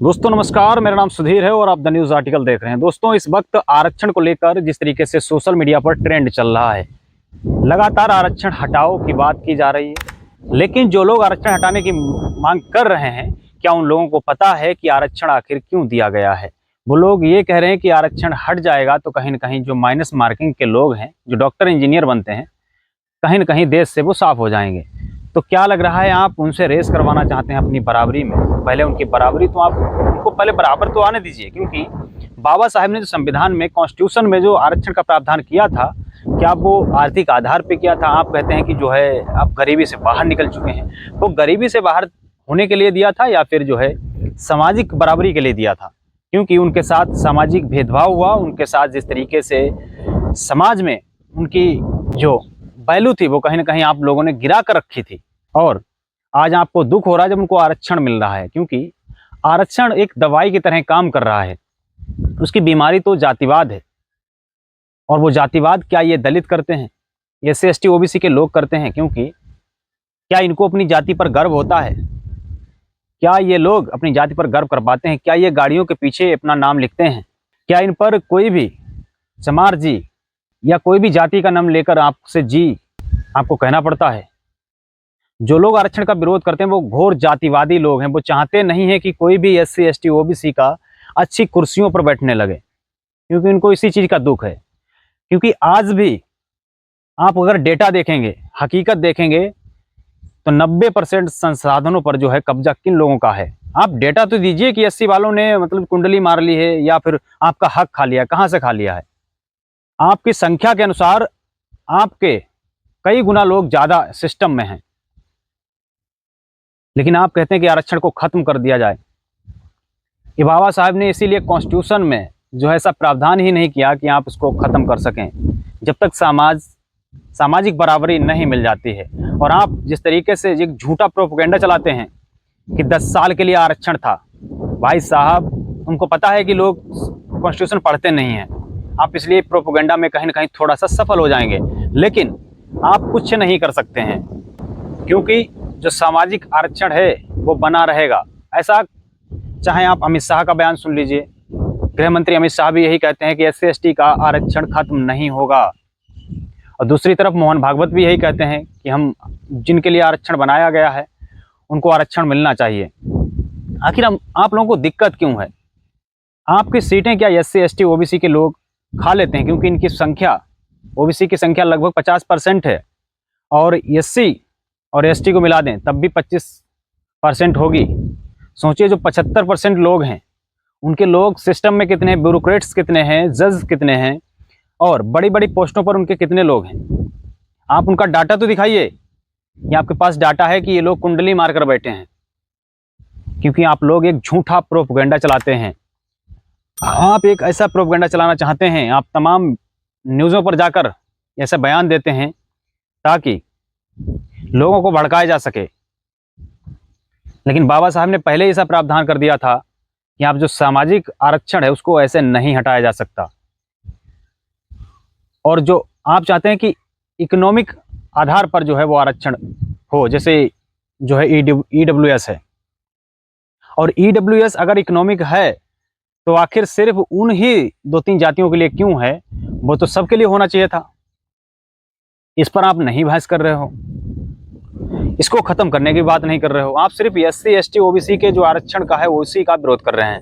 दोस्तों नमस्कार, मेरा नाम सुधीर है और आप द न्यूज़ आर्टिकल देख रहे हैं। दोस्तों इस वक्त आरक्षण को लेकर जिस तरीके से सोशल मीडिया पर ट्रेंड चल रहा है, लगातार आरक्षण हटाओ की बात की जा रही है। लेकिन जो लोग आरक्षण हटाने की मांग कर रहे हैं, क्या उन लोगों को पता है कि आरक्षण आखिर क्यों दिया गया है? वो लोग ये कह रहे हैं कि आरक्षण हट जाएगा तो कहीं न कहीं जो माइनस मार्किंग के लोग हैं, जो डॉक्टर इंजीनियर बनते हैं, कहीं न कहीं देश से वो साफ हो जाएंगे। तो क्या लग रहा है आप उनसे रेस करवाना चाहते हैं अपनी बराबरी में? पहले उनकी बराबरी तो आप उनको पहले बराबर तो आने दीजिए, क्योंकि बाबा साहब ने जो संविधान में, कॉन्स्टिट्यूशन में जो आरक्षण का प्रावधान किया था, क्या वो आर्थिक आधार पे किया था? आप कहते हैं कि जो है आप गरीबी से बाहर निकल चुके हैं। वो गरीबी से बाहर होने के लिए दिया था या फिर जो है सामाजिक बराबरी के लिए दिया था? क्योंकि उनके साथ सामाजिक भेदभाव हुआ, उनके साथ जिस तरीके से समाज में उनकी जो वैल्यू थी वो कहीं न कहीं आप लोगों ने गिरा कर रखी थी। और आज आपको दुख हो रहा है जब उनको आरक्षण मिल रहा है, क्योंकि आरक्षण एक दवाई की तरह काम कर रहा है। उसकी बीमारी तो जातिवाद है। और वो जातिवाद क्या ये दलित करते हैं, ये SC ST OBC के लोग करते हैं? क्योंकि क्या इनको अपनी जाति पर गर्व होता है? क्या ये लोग अपनी जाति पर गर्व कर पाते हैं? क्या ये गाड़ियों के पीछे अपना नाम लिखते हैं? क्या इन पर कोई भी चमार जी या कोई भी जाति का नाम लेकर आपसे जी आपको कहना पड़ता है? जो लोग आरक्षण का विरोध करते हैं वो घोर जातिवादी लोग हैं। वो चाहते नहीं है कि कोई भी SC ST OBC का अच्छी कुर्सियों पर बैठने लगे, क्योंकि उनको इसी चीज़ का दुख है। क्योंकि आज भी आप अगर डेटा देखेंगे, हकीकत देखेंगे, तो 90% संसाधनों पर जो है कब्जा किन लोगों का है? आप डेटा तो दीजिए कि 80 वालों ने मतलब कुंडली मार ली है या फिर आपका हक खा लिया। कहाँ से खा लिया है? आपकी संख्या के अनुसार आपके कई गुना लोग ज़्यादा सिस्टम में हैं, लेकिन आप कहते हैं कि आरक्षण को खत्म कर दिया जाए। ये बाबा साहब ने इसीलिए कॉन्स्टिट्यूशन में जो है ऐसा प्रावधान ही नहीं किया कि आप उसको खत्म कर सकें, जब तक सामाजिक बराबरी नहीं मिल जाती है। और आप जिस तरीके से एक झूठा प्रोपेगेंडा चलाते हैं कि 10 साल के लिए आरक्षण था, भाई साहब उनको पता है कि लोग कॉन्स्टिट्यूशन पढ़ते नहीं हैं। आप इसलिए प्रोपेगेंडा में कहीं ना कहीं थोड़ा सा सफल हो जाएंगे, लेकिन आप कुछ नहीं कर सकते हैं, क्योंकि जो सामाजिक आरक्षण है वो बना रहेगा। ऐसा चाहे आप अमित शाह का बयान सुन लीजिए, गृह मंत्री अमित शाह भी यही कहते हैं कि SC ST का आरक्षण खत्म नहीं होगा। और दूसरी तरफ मोहन भागवत भी यही कहते हैं कि हम जिनके लिए आरक्षण बनाया गया है उनको आरक्षण मिलना चाहिए। आखिर आप लोगों को दिक्कत क्यों है? आपकी सीटें क्या SC ST OBC के लोग खा लेते हैं? क्योंकि इनकी संख्या, OBC की संख्या लगभग 50% है, और SC और ST को मिला दें तब भी 25% होगी। सोचिए जो 75% लोग हैं, उनके लोग सिस्टम में कितने हैं, ब्यूरोक्रेट्स कितने हैं, जज कितने हैं, और बड़ी बड़ी पोस्टों पर उनके कितने लोग हैं? आप उनका डाटा तो दिखाइए कि आपके पास डाटा है कि ये लोग कुंडली मारकर बैठे हैं। क्योंकि आप लोग एक झूठा प्रोपेगेंडा चलाते हैं। आप एक ऐसा प्रोपेगेंडा चलाना चाहते हैं, आप तमाम न्यूज़ों पर जाकर ऐसा बयान देते हैं ताकि लोगों को भड़काया जा सके। लेकिन बाबा साहब ने पहले ही ऐसा प्रावधान कर दिया था कि आप जो सामाजिक आरक्षण है उसको ऐसे नहीं हटाया जा सकता। और जो आप चाहते हैं कि इकोनॉमिक आधार पर जो है वो आरक्षण हो, जैसे जो है EWS है। और EWS अगर इकोनॉमिक है तो आखिर सिर्फ उन ही 2-3 जातियों के लिए क्यों है? वो तो सबके लिए होना चाहिए था। इस पर आप नहीं बहस कर रहे हो, इसको खत्म करने की बात नहीं कर रहे हो। आप सिर्फ SC ST OBC के जो आरक्षण का है उसी का विरोध कर रहे हैं,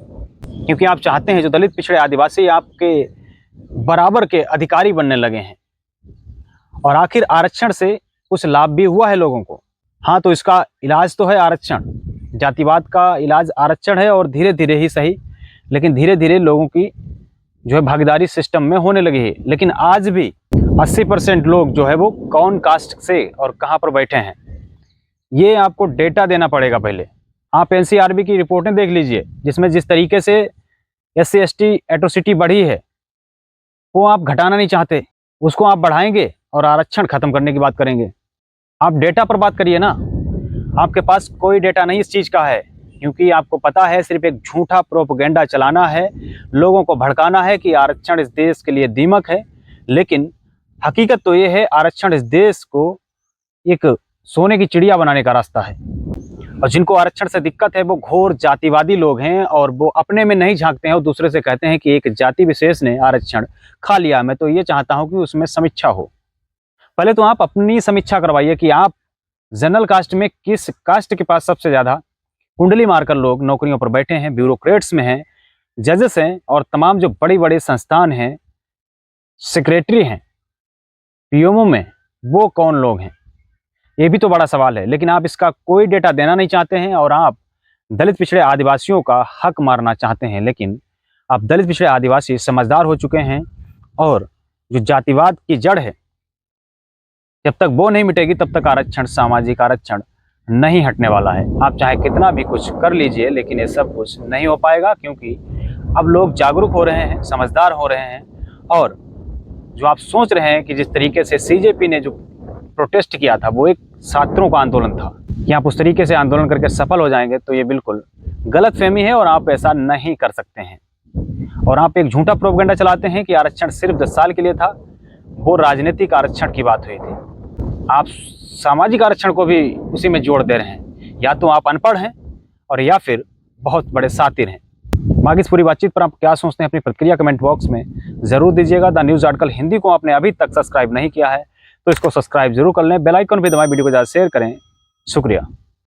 क्योंकि आप चाहते हैं जो दलित, पिछड़े, आदिवासी आपके बराबर के अधिकारी बनने लगे हैं। और आखिर आरक्षण से कुछ लाभ भी हुआ है लोगों को। हाँ, तो इसका इलाज तो है आरक्षण। जातिवाद का इलाज आरक्षण है, और धीरे धीरे ही सही, लेकिन धीरे धीरे लोगों की जो है भागीदारी सिस्टम में होने लगी है। लेकिन आज भी 80% लोग जो है वो कौन कास्ट से और कहाँ पर बैठे हैं, ये आपको डेटा देना पड़ेगा। पहले आप NCRB की रिपोर्टें देख लीजिए, जिसमें जिस तरीके से SC ST एट्रोसिटी बढ़ी है वो आप घटाना नहीं चाहते, उसको आप बढ़ाएंगे और आरक्षण खत्म करने की बात करेंगे। आप डेटा पर बात करिए ना। आपके पास कोई डेटा नहीं इस चीज़ का है, क्योंकि आपको पता है सिर्फ एक झूठा प्रोपेगेंडा चलाना है, लोगों को भड़काना है कि आरक्षण इस देश के लिए दीमक है। लेकिन हकीकत तो ये है, आरक्षण इस देश को एक सोने की चिड़िया बनाने का रास्ता है। और जिनको आरक्षण से दिक्कत है वो घोर जातिवादी लोग हैं और वो अपने में नहीं झांकते हैं और दूसरे से कहते हैं कि एक जाति विशेष ने आरक्षण खा लिया। मैं तो ये चाहता हूं कि उसमें समीक्षा हो। पहले तो आप अपनी समीक्षा करवाइए कि आप जनरल कास्ट में किस कास्ट के पास सबसे ज्यादा कुंडली मारकर लोग नौकरियों पर बैठे हैं, ब्यूरोक्रेट्स में हैं, जजेस हैं और तमाम जो बड़ी बड़ी संस्थान हैं, सेक्रेटरी हैं, पीएमओ में, वो कौन लोग हैं? ये भी तो बड़ा सवाल है। लेकिन आप इसका कोई डेटा देना नहीं चाहते हैं और आप दलित पिछड़े आदिवासियों का हक मारना चाहते हैं। लेकिन आप दलित पिछड़े आदिवासी समझदार हो चुके हैं और जो जातिवाद की जड़ है, जब तक वो नहीं मिटेगी तब तक आरक्षण, सामाजिक आरक्षण नहीं हटने वाला है। आप चाहे कितना भी कुछ कर लीजिए लेकिन ये सब कुछ नहीं हो पाएगा, क्योंकि अब लोग जागरूक हो रहे हैं, समझदार हो रहे हैं। और जो आप सोच रहे हैं कि जिस तरीके से सीजेपी ने जो प्रोटेस्ट किया था वो एक छात्रों का आंदोलन था, कि आप उस तरीके से आंदोलन करके सफल हो जाएंगे, तो ये बिल्कुल गलतफहमी है और आप ऐसा नहीं कर सकते हैं। और आप एक झूठा प्रोपेगेंडा चलाते हैं कि आरक्षण सिर्फ 10 साल के लिए था। वो राजनीतिक आरक्षण की बात हुई थी। आप सामाजिक आरक्षण को भी उसी में जोड़ दे रहे हैं। या तो आप अनपढ़ हैं और या फिर बहुत बड़े सातिर हैं। बाकी इस पूरी बातचीत पर आप क्या सोचते हैं, अपनी प्रतिक्रिया कमेंट बॉक्स में जरूर दीजिएगा। द न्यूज़ आर्टिकल हिंदी को आपने अभी तक सब्सक्राइब नहीं किया है तो इसको सब्सक्राइब जरूर कर लें, बेल आइकन भी दबाएं, वीडियो को ज़्यादा शेयर करें। शुक्रिया।